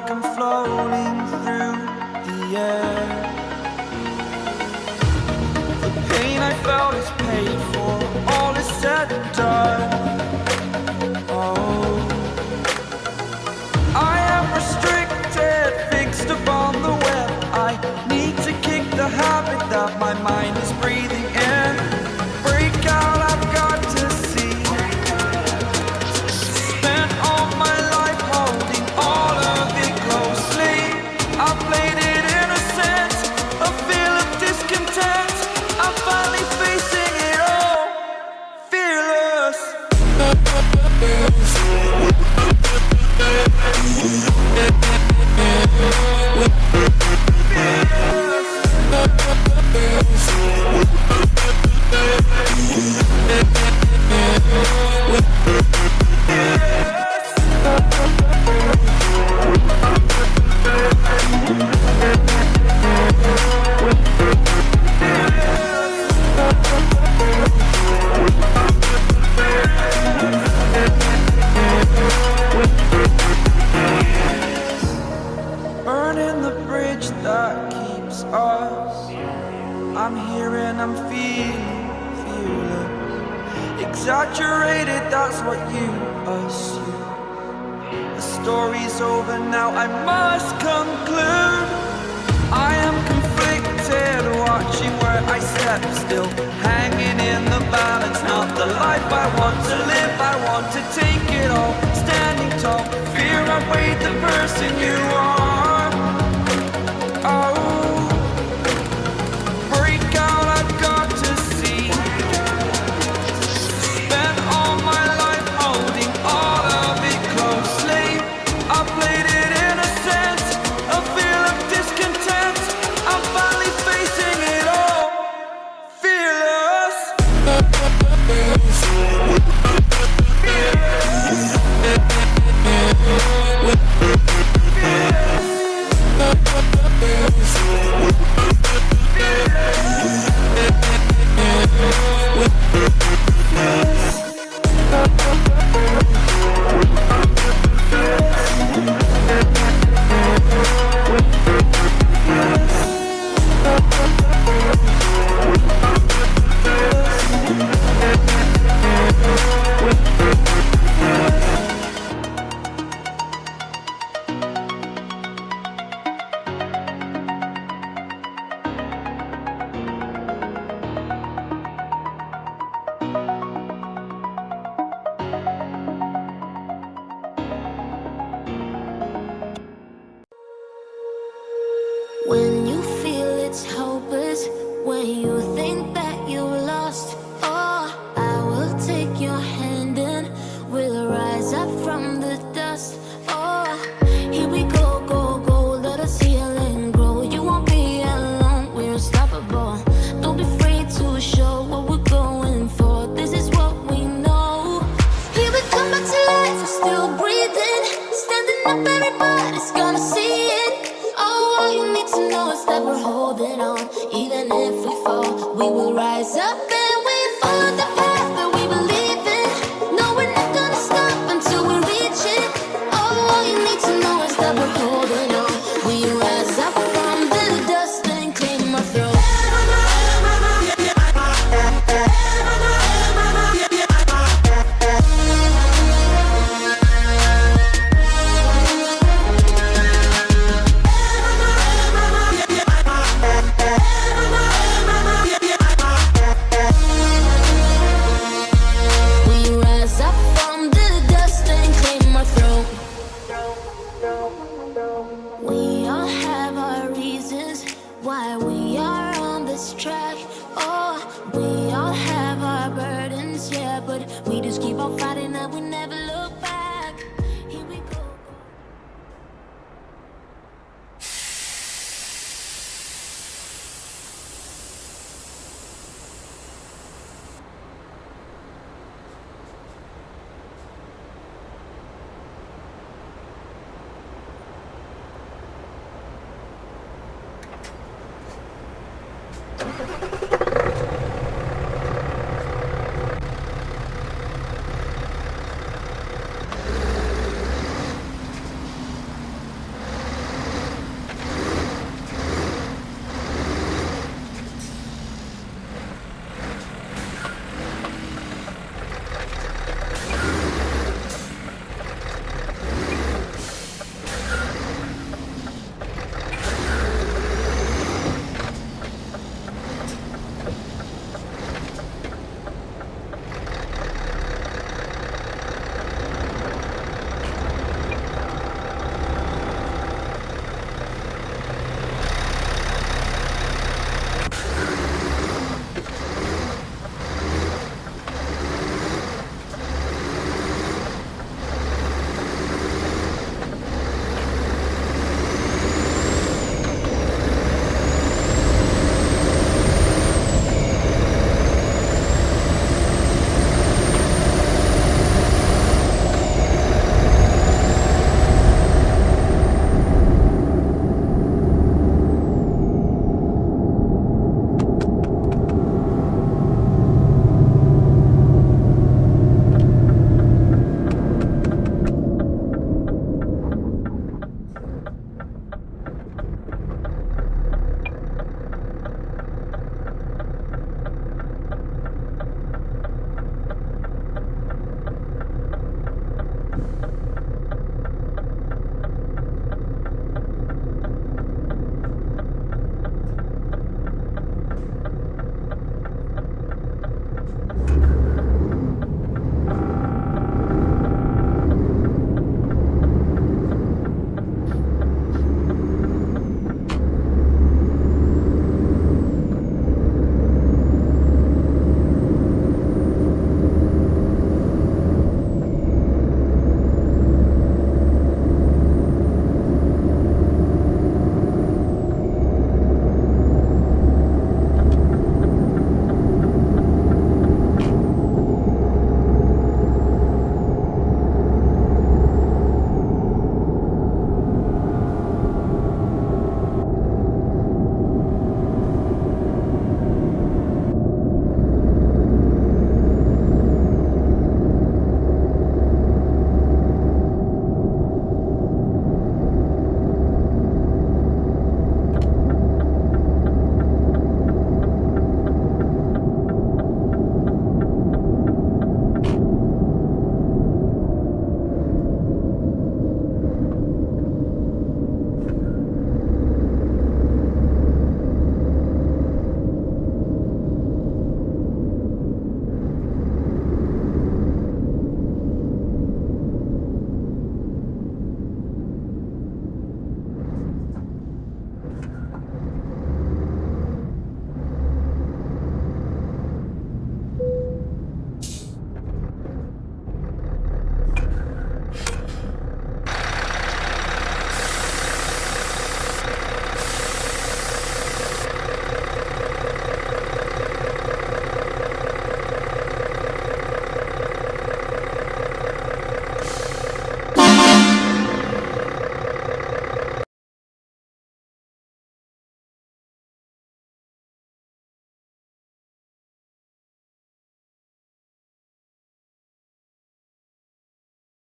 like I'm floating through the air. The pain I felt is paid for, all is said and done. Oh, I am restricted, fixed upon the web. I need to kick the habit that my mind is breathing in. Break out, I've got to see. Spent all my life holding all of it closely. I played it innocent, a feel of discontent. I'm finally facing it all, fearless. Burning the bridge that keeps us. I'm here and I'm feeling fearless. Exaggerated, that's what you assume. The story's over now, I must conclude. I am conflicted, watching where I step still, hanging in the balance. Not the life I want to live, I want to take it all. Standing tall, fear outweighed the person you are. Oh, break out, I've got to see. Spent all my life holding all of it closely. I played it innocent, a feel of discontent. I'm finally facing it all, fearless. Fearless.